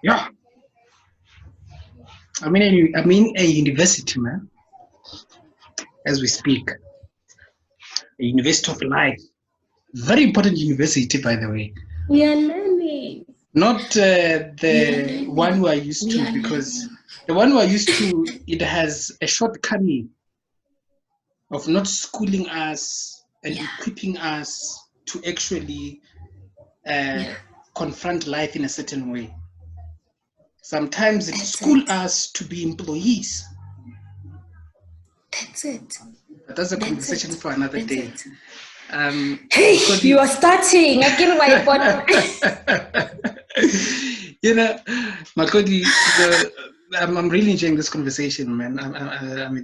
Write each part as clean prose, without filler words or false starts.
Yeah. I'm in a university, man, as we speak. A University of Life. Very important university, by the way. We are learning. Not the one we are used to, because the one we are used to, it has a shortcoming of not schooling us and equipping us to actually confront life in a certain way. Sometimes it schools us to be employees. That's it. But that's a conversation for another day. Hey, you are starting. I can wipe on. Mahlodi, I'm really enjoying this conversation, man.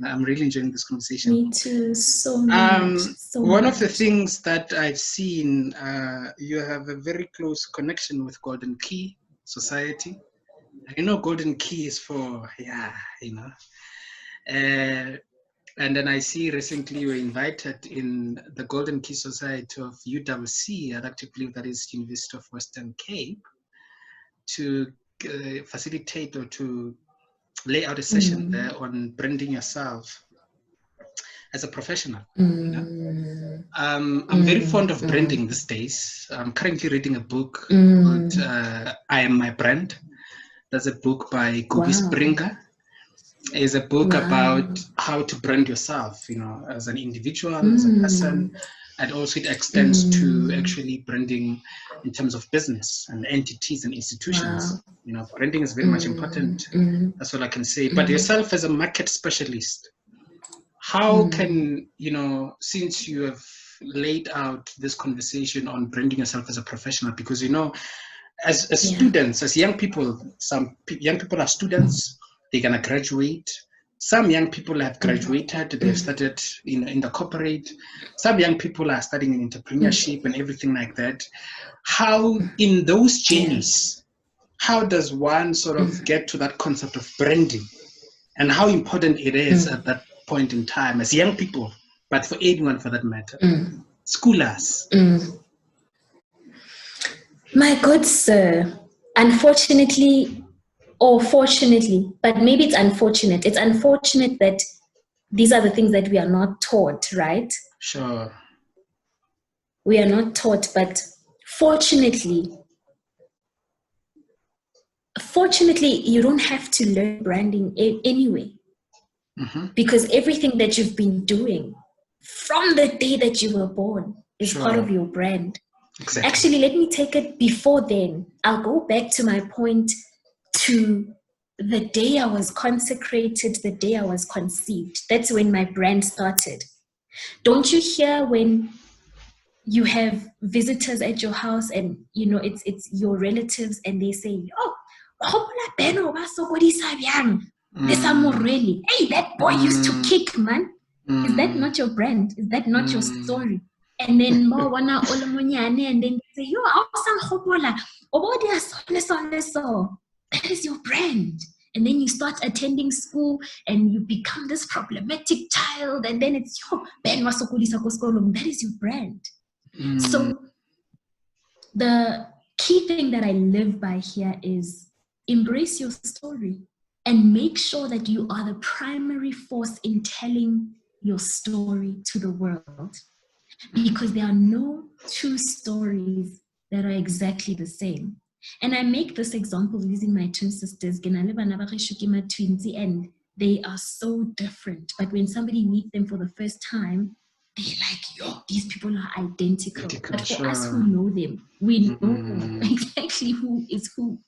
I'm really enjoying this conversation. Me too, so much. One of the things that I've seen, you have a very close connection with Golden Key Society. Golden Key is for, and then I see recently you were invited in the Golden Key Society of UWC, I'd like to believe that is University of Western Cape, to facilitate or to lay out a session there on branding yourself as a professional. I'm very fond of branding these days. I'm currently reading a book called I Am My Brand. That's a book by Gubi Springer. It's a book about how to brand yourself, as an individual, as a person, and also it extends to actually branding in terms of business and entities and institutions. Branding is very much important. That's all I can say. But yourself as a market specialist, how can, since you have laid out this conversation on branding yourself as a professional, because, as students, as young people, some young people are students, they're going to graduate. Some young people have graduated, they've started in the corporate. Some young people are studying in entrepreneurship and everything like that. How, in those journeys, how does one sort of get to that concept of branding, and how important it is at that point in time as young people, but for anyone for that matter? School us. My good sir, unfortunately, or fortunately, but maybe it's unfortunate. It's unfortunate that these are the things that we are not taught, right? Sure. We are not taught, but fortunately, you don't have to learn branding anyway. Because everything that you've been doing from the day that you were born is part of your brand. Exactly. Actually, let me take it before then. I'll go back to my point to the day I was consecrated, the day I was conceived. That's when my brand started. Don't you hear when you have visitors at your house and, it's your relatives and they say, hey, that boy used to kick, man. Is that not your brand? Is that not your story? And then and then say, that is your brand. And then you start attending school and you become this problematic child, and then it's that is your brand. So the key thing that I live by here is embrace your story and make sure that you are the primary force in telling your story to the world, because there are no two stories that are exactly the same. And I make this example using my twin sisters, twins, and they are so different. But when somebody meets them for the first time, they're like, these people are identical. But for us who know them, we know exactly who is who.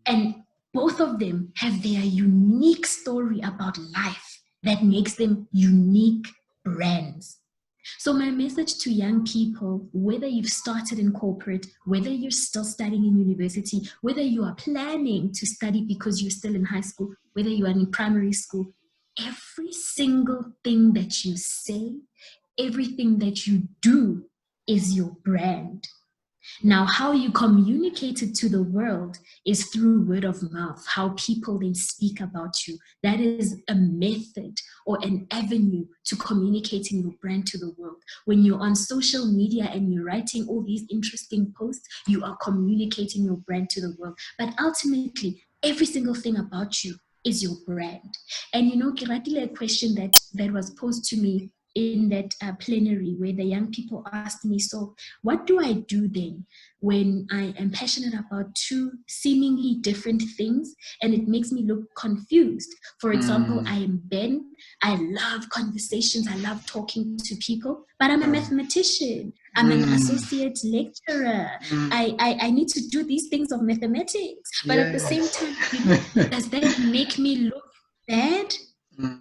And both of them have their unique story about life that makes them unique brands. So my message to young people, whether you've started in corporate, whether you're still studying in university, whether you are planning to study because you're still in high school, whether you are in primary school, every single thing that you say, everything that you do is your brand. Now, how you communicate it to the world is through word of mouth, how people then speak about you. That is a method or an avenue to communicating your brand to the world. When you're on social media and you're writing all these interesting posts, you are communicating your brand to the world. But ultimately, every single thing about you is your brand. And you know, Kiratile, a question that was posed to me in that plenary where the young people asked me, so what do I do then when I am passionate about two seemingly different things and it makes me look confused? For example, I am Ben. I love conversations. I love talking to people, but I'm a mathematician. I'm an associate lecturer. I need to do these things of mathematics. But at the same time, you know, does that make me look bad?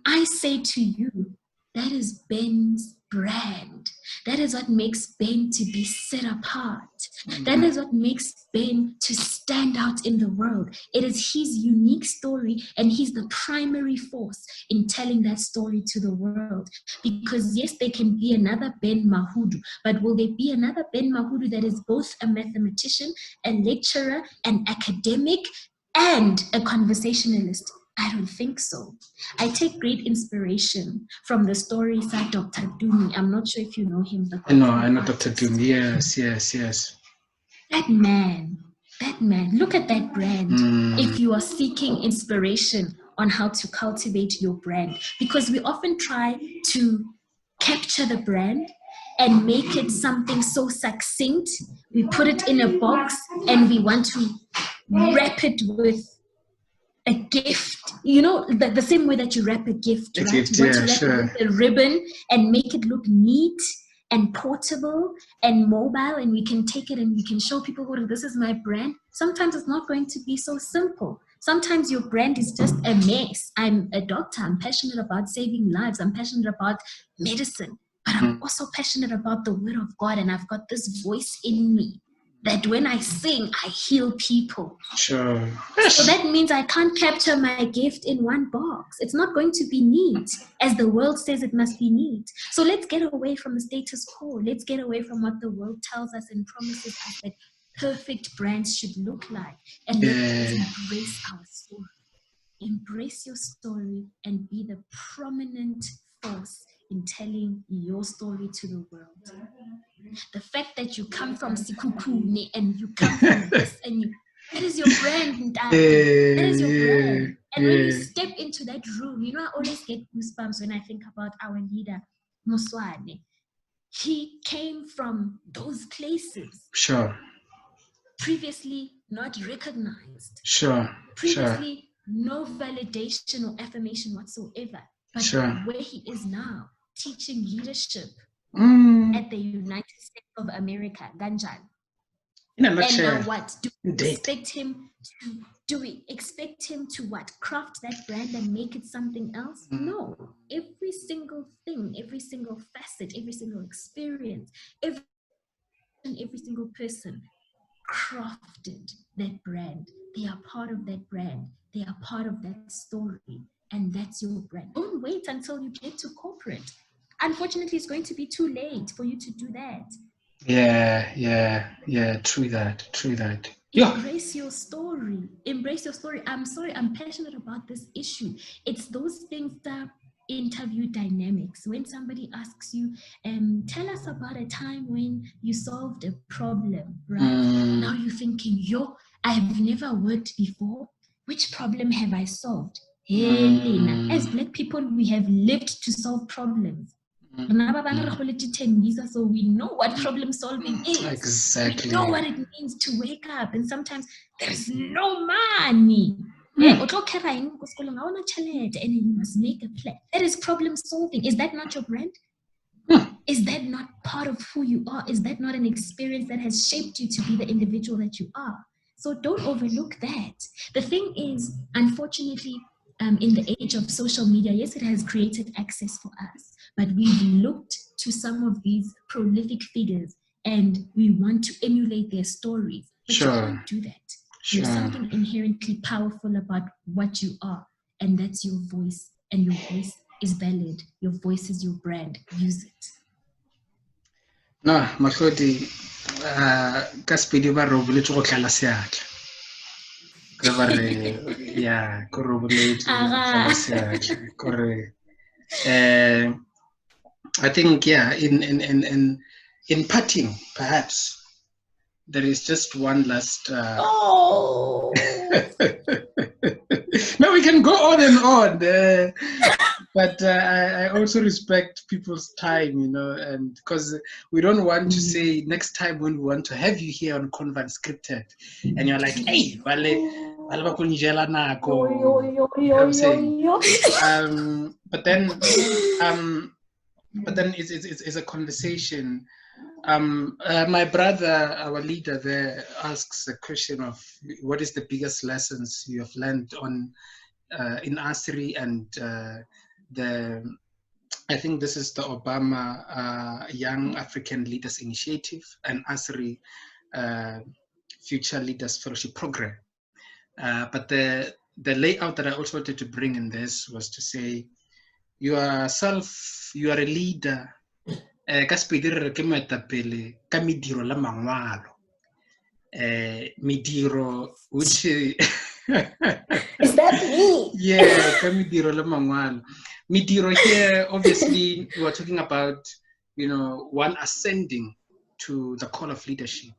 I say to you, that is Ben's brand. That is what makes Ben to be set apart. That is what makes Ben to stand out in the world. It is his unique story, and he's the primary force in telling that story to the world. Because yes, there can be another Ben Mahudu, but will there be another Ben Mahudu that is both a mathematician, a lecturer, an academic, and a conversationalist? I don't think so. I take great inspiration from the stories of Dr. Dumi. I'm not sure if you know him. No, I know Dr. Dumi. Yes. That man, look at that brand. If you are seeking inspiration on how to cultivate your brand, because we often try to capture the brand and make it something so succinct. We put it in a box and we want to wrap it with a gift, you know, the same way that you wrap a gift, right? You want to wrap it with a ribbon and make it look neat and portable and mobile, and we can take it and we can show people, oh, this is my brand. Sometimes it's not going to be so simple. Sometimes your brand is just a mess. I'm a doctor. I'm passionate about saving lives. I'm passionate about medicine, but I'm also passionate about the word of God, and I've got this voice in me that when I sing, I heal people. Sure. So that means I can't capture my gift in one box. It's not going to be neat, as the world says it must be neat. So let's get away from the status quo. Let's get away from what the world tells us and promises us that perfect brands should look like. And let's embrace our story. Embrace your story and be the prominent force in telling your story to the world. The fact that you come from Sikukune and you come from this and you, that is your brand, that is your brand. And when you step into that room, you know, I always get goosebumps when I think about our leader, Muswane. He came from those places. Sure. Previously not recognized. Sure. Previously no validation or affirmation whatsoever. But where he is now, teaching leadership at the United States of America, Ganjan. And now what? Do we expect him to craft that brand and make it something else? No. Every single thing, every single facet, every single experience, every single person crafted that brand. They are part of that brand. They are part of that story. And that's your brand. Don't wait until you get to corporate. Unfortunately, it's going to be too late for you to do that. Yeah. True that. Embrace your story. Embrace your story. I'm sorry, I'm passionate about this issue. It's those things that interview dynamics. When somebody asks you, tell us about a time when you solved a problem, right? Now you're thinking, I have never worked before. Which problem have I solved? As Black people, we have lived to solve problems. So we know what problem solving is. Exactly. We know what it means to wake up, and sometimes there's no money. And you must make a plan. That is problem solving. Is that not your brand? Is that not part of who you are? Is that not an experience that has shaped you to be the individual that you are? So don't overlook that. The thing is, unfortunately, in the age of social media, yes, it has created access for us, but we've looked to some of these prolific figures and we want to emulate their stories. But you can't do that. There's something inherently powerful about what you are, and that's your voice, and your voice is valid. Your voice is your brand. Use it. No, Mahlodi, ka speedi ba re o boletse go tlala seatla. Ka ba re, yeah, ko re o boletse go tlala seatla. Kore, I think, yeah, in parting, perhaps, there is just one last. Oh. No, we can go on and on. But I also respect people's time, you know, and because we don't want to say next time when we want to have you here on Unscripted, and you're like, hey, wale ba kunjela nako. You know what I'm saying? But then it's a conversation. My brother, our leader there, asks a question of what is the biggest lessons you have learned on in ASRI and I think this is the Obama Young African Leaders Initiative and ASRI Future Leaders Fellowship Program. But the layout that I also wanted to bring in this was to say, you are a leader. Ka speedi re re ke moetapele ka mediro la mangwalo. Mediro, which is that me? Yeah, ka mediro la mangwalo. Mediro here, obviously, we are talking about, you know, one ascending to the call of leadership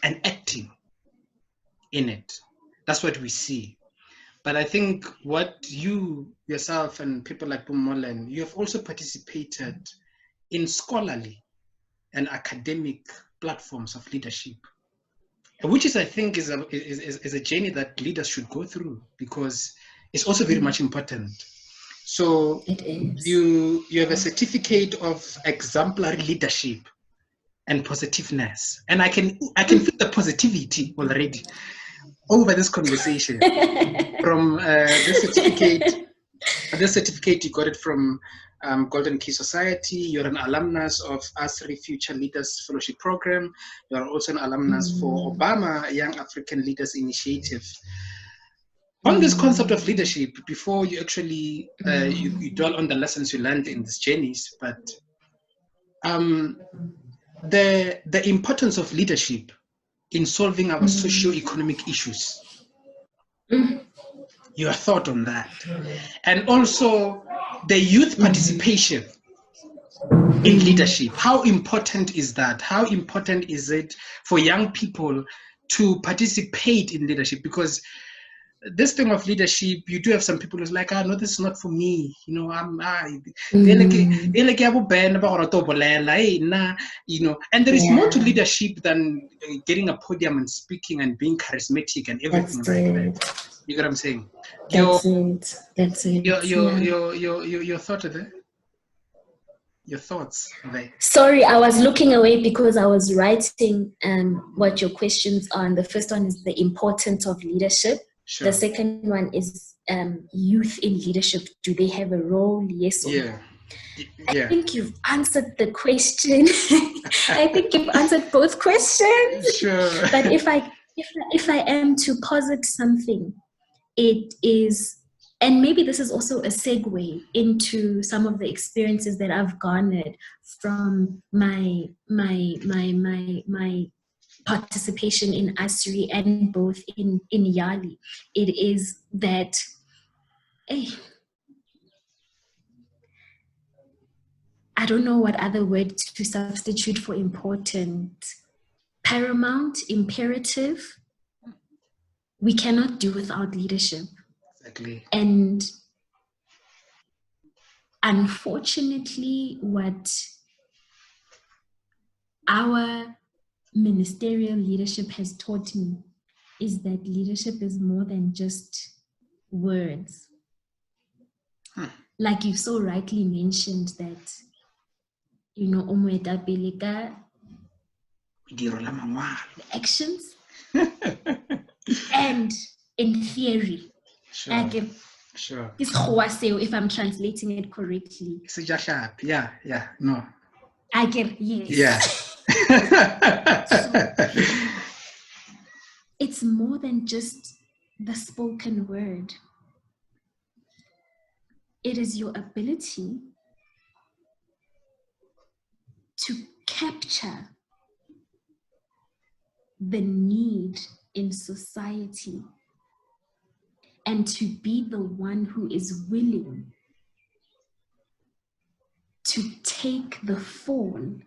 and acting in it. That's what we see. But I think what you yourself and people like Bumolen, you have also participated in scholarly and academic platforms of leadership, which is, I think, is a journey that leaders should go through because it's also very much important. So it is. You have a certificate of exemplary leadership and positiveness, and I can feel the positivity already over this conversation. From this certificate you got it from Golden Key Society. You're an alumnus of ASRI Future Leaders Fellowship Program. You're also an alumnus for Obama Young African Leaders Initiative. On this concept of leadership, before you actually you dwell on the lessons you learned in these journeys, but the importance of leadership in solving our socio-economic issues. Your thought on that, and also the youth participation in leadership. How important is that? How important is it for young people to participate in leadership? Because this thing of leadership, you do have some people who's like, no, this is not for me. You know, you know, and there is more to leadership than getting a podium and speaking and being charismatic and everything that. You get what I'm saying? That's it. Your thought of it? Your thoughts there? Sorry, I was looking away because I was writing what your questions are. And the first one is the importance of leadership. Sure. The second one is youth in leadership. Do they have a role? Yes or no? I think you've answered the question. I think you've answered both questions. Sure. But if I am to posit something, it is, and maybe this is also a segue into some of the experiences that I've garnered from my participation in ASRI and both in Yali. It is that, I don't know what other word to substitute for important. Paramount, imperative. We cannot do without leadership. Exactly. And unfortunately, what our ministerial leadership has taught me is that leadership is more than just words. Like you so rightly mentioned that, you know, the actions and in theory. Sure. If I'm translating it correctly. Yeah. No. I get yes. Yeah. So, it's more than just the spoken word. It is your ability to capture the need in society and to be the one who is willing to take the fall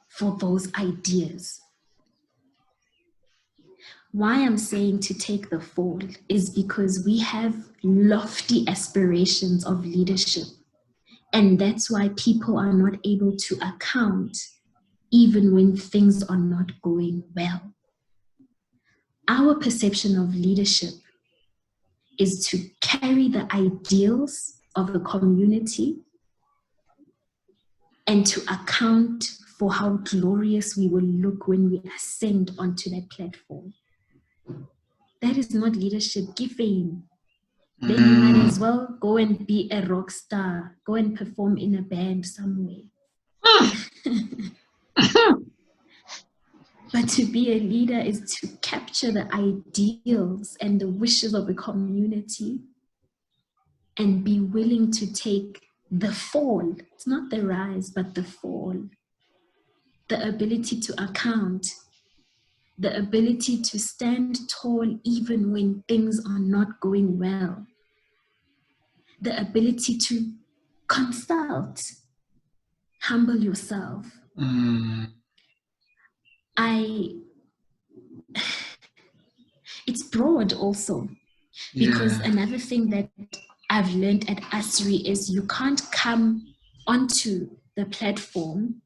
for those ideas. Why I'm saying to take the fall is because we have lofty aspirations of leadership, and that's why people are not able to account even when things are not going well. Our perception of leadership is to carry the ideals of the community and to account for how glorious we will look when we ascend onto that platform. That is not leadership. Give fame. Then you might as well go and be a rock star. Go and perform in a band somewhere. But to be a leader is to capture the ideals and the wishes of a community and be willing to take the fall. It's not the rise, but the fall. The ability to account, the ability to stand tall even when things are not going well, the ability to consult, humble yourself. It's broad also, because another thing that I've learned at ASRI is you can't come onto the platform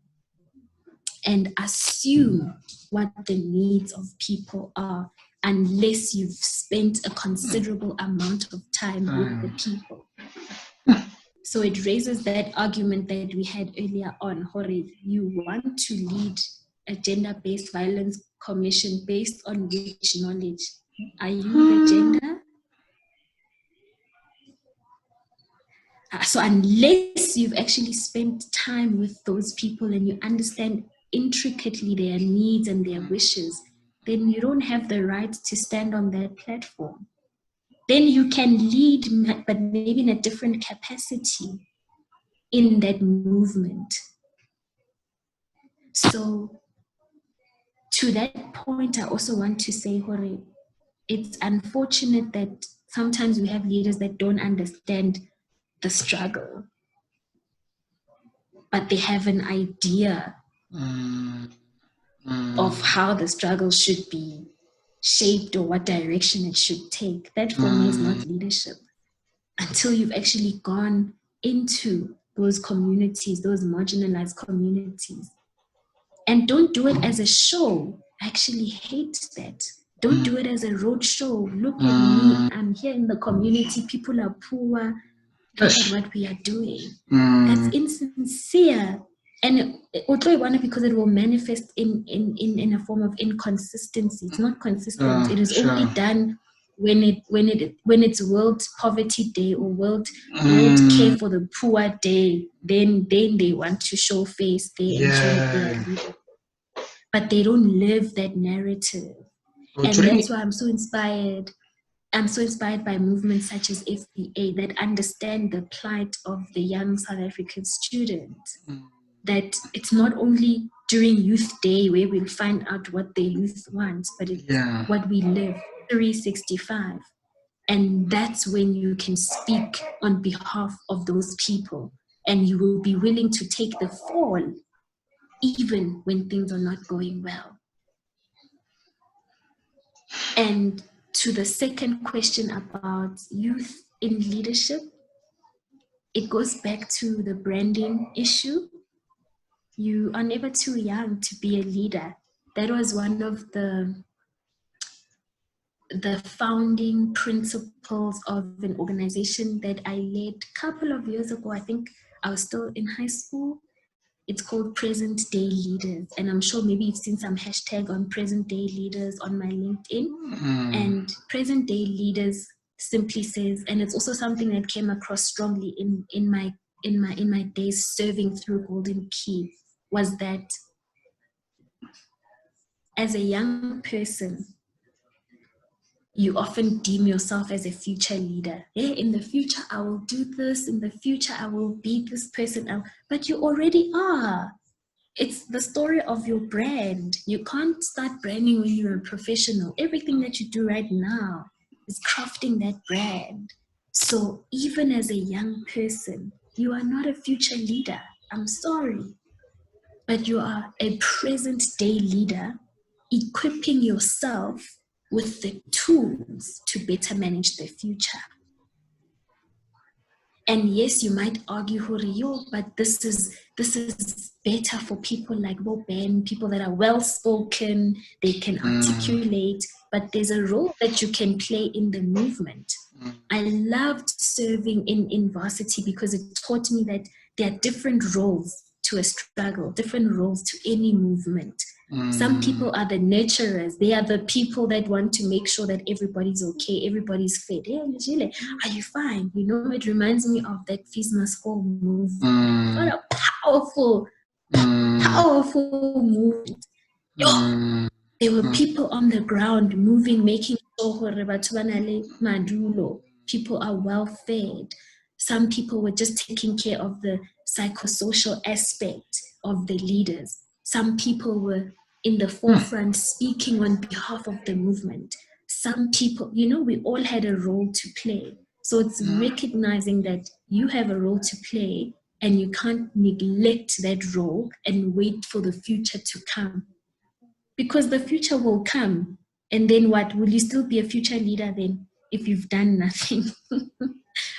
and assume what the needs of people are unless you've spent a considerable amount of time with the people. So it raises that argument that we had earlier on, Hori, you want to lead a gender-based violence commission based on which knowledge? Are you the gender? So unless you've actually spent time with those people and you understand intricately their needs and their wishes, then you don't have the right to stand on that platform. Then you can lead, but maybe in a different capacity in that movement. So to that point, I also want to say, Hore, it's unfortunate that sometimes we have leaders that don't understand the struggle, but they have an idea of how the struggle should be shaped or what direction it should take. That for me is not leadership. Until you've actually gone into those communities, those marginalized communities. And don't do it as a show. I actually hate that. Don't do it as a road show. Look at me. I'm here in the community. People are poor. Look at what we are doing. That's insincere. And because it will manifest in a form of inconsistency. It's not consistent. It is only done when it's World Poverty Day or World Care for the Poor Day. Then they want to show face. They enjoy their leader. But they don't live that narrative. And that's why I'm so inspired. I'm so inspired by movements such as FBA that understand the plight of the young South African students. That it's not only during Youth Day where we'll find out what the youth wants, but it's what we live 365. And that's when you can speak on behalf of those people. And you will be willing to take the fall even when things are not going well. And to the second question about youth in leadership, it goes back to the branding issue. You are never too young to be a leader. That was one of the founding principles of an organization that I led a couple of years ago. I think I was still in high school. It's called Present Day Leaders. And I'm sure maybe you've seen some hashtag on Present Day Leaders on my LinkedIn. And Present Day Leaders simply says, and it's also something that came across strongly in my days serving through Golden Key, was that as a young person, you often deem yourself as a future leader. Yeah, in the future, I will do this. In the future, I will be this person. But you already are. it's the story of your brand. You can't start branding when you're a professional. Everything that you do right now is crafting that brand. So even as a young person, you are not a future leader. I'm sorry. But you are a present day leader, equipping yourself with the tools to better manage the future. And yes, you might argue, but this is better for people like Ben, people that are well spoken, they can articulate, but there's a role that you can play in the movement. I loved serving in varsity because it taught me that there are different roles to a struggle, different roles to any movement. Some people are the nurturers. They are the people that want to make sure that everybody's okay, everybody's fed. Hey, Lejile, are you fine? You know, it reminds me of that Fees Must Fall movement. What a powerful movement. There were people on the ground moving, making sure people are well fed. Some people were just taking care of the psychosocial aspect of the leaders. Some people were in the forefront speaking on behalf of the movement. Some people, we all had a role to play. So it's recognizing that you have a role to play and you can't neglect that role and wait for the future to come. Because the future will come. And then what? Will you still be a future leader then if you've done nothing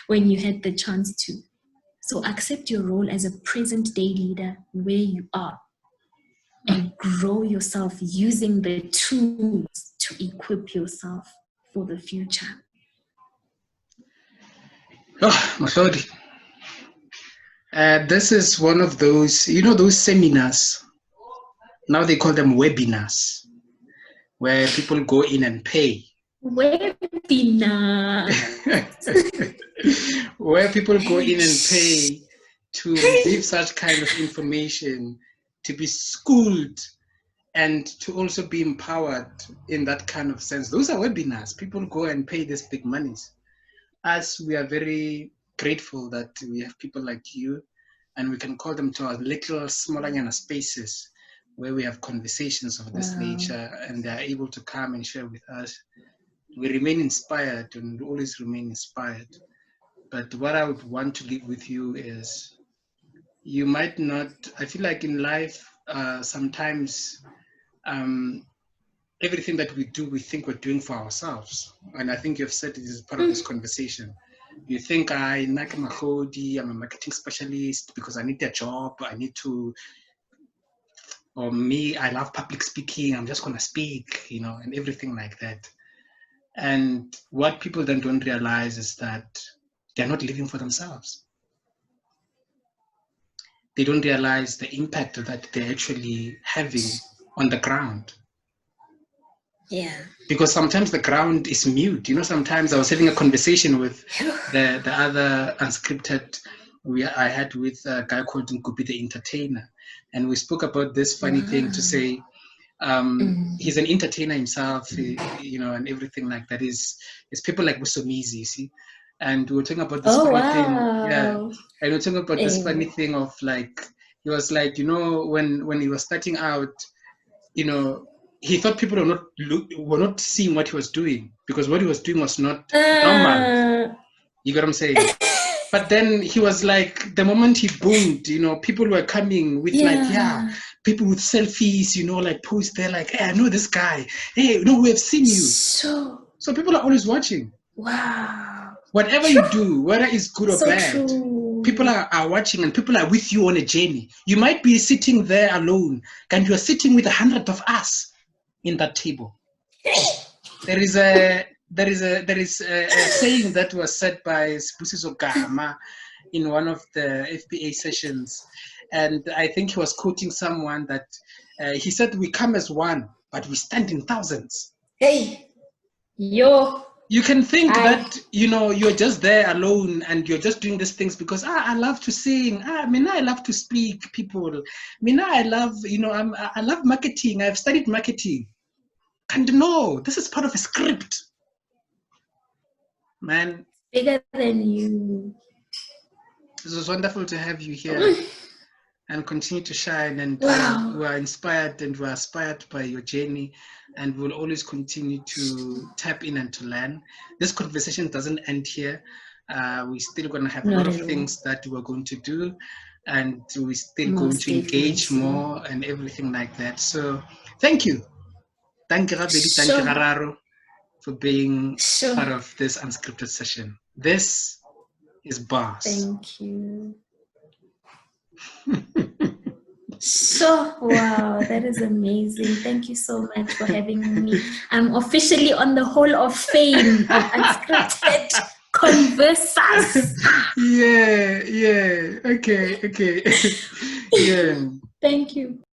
when you had the chance to? So accept your role as a present day leader where you are and grow yourself using the tools to equip yourself for the future. Oh, Mahlodi. This is one of those, those seminars. Now they call them webinars, where people go in and pay. Webinar. Where people go in and pay to receive such kind of information, to be schooled, and to also be empowered in that kind of sense. Those are webinars. People go and pay these big monies. As we are very grateful that we have people like you, and we can call them to our little smaller spaces where we have conversations of this nature, and they are able to come and share with us. We remain inspired and always remain inspired. But what I would want to leave with you is, you might not, I feel like in life, sometimes everything that we do, we think we're doing for ourselves. And I think you've said it is part of this conversation. You think, I'm Mahlodi, I'm a marketing specialist because I need a job, I need to, or me, I love public speaking, I'm just gonna speak, and everything like that. And what people then don't realize is that they're not living for themselves. They don't realize the impact that they're actually having on the ground. Yeah. Because sometimes the ground is mute. Sometimes I was having a conversation with the other Unscripted I had with a guy called Nkupi the Entertainer. And we spoke about this funny thing to say, he's an entertainer himself, and everything like that. It's people like Busomizi, you see. And we were talking about this funny thing. Yeah. And we were talking about this funny thing of like, he was like, when he was starting out, he thought people were not seeing what he was doing because what he was doing was not normal. You get what I'm saying? But then he was like, the moment he boomed, people were coming with people with selfies, like post there, like, hey, I know this guy. Hey, we have seen you. So people are always watching. Wow. Whatever you do, whether it's good or bad, true. People are watching and people are with you on a journey. You might be sitting there alone and you're sitting with 100 of us in that table. There is a saying that was said by Sibusiso Gama in one of the FBA sessions, and I think he was quoting someone that he said, "We come as one, but we stand in thousands." Hey, yo. You can think that you're just there alone and you're just doing these things because I love to sing. I love to speak. People, I love I love marketing. I've studied marketing. And no, this is part of a script, man. Bigger than you. This was wonderful to have you here. and continue to shine. And Wow. we are inspired and we are inspired by your journey, and we'll always continue to tap in and to learn. This conversation doesn't end here. We're still going to have a lot Not of at all. things that we're going to do, and we're still going Most to engage definitely. more and everything like that. So thank you. Thank you, Rabedi, thank you, Sure. Hararo, for being Sure. part of this unscripted session. This is Bars. Thank you. Sure. Wow, that is amazing. Thank you so much for having me. I'm officially on the Hall of Fame of Unscripted Conversas. Yeah. Okay. Yeah. Thank you.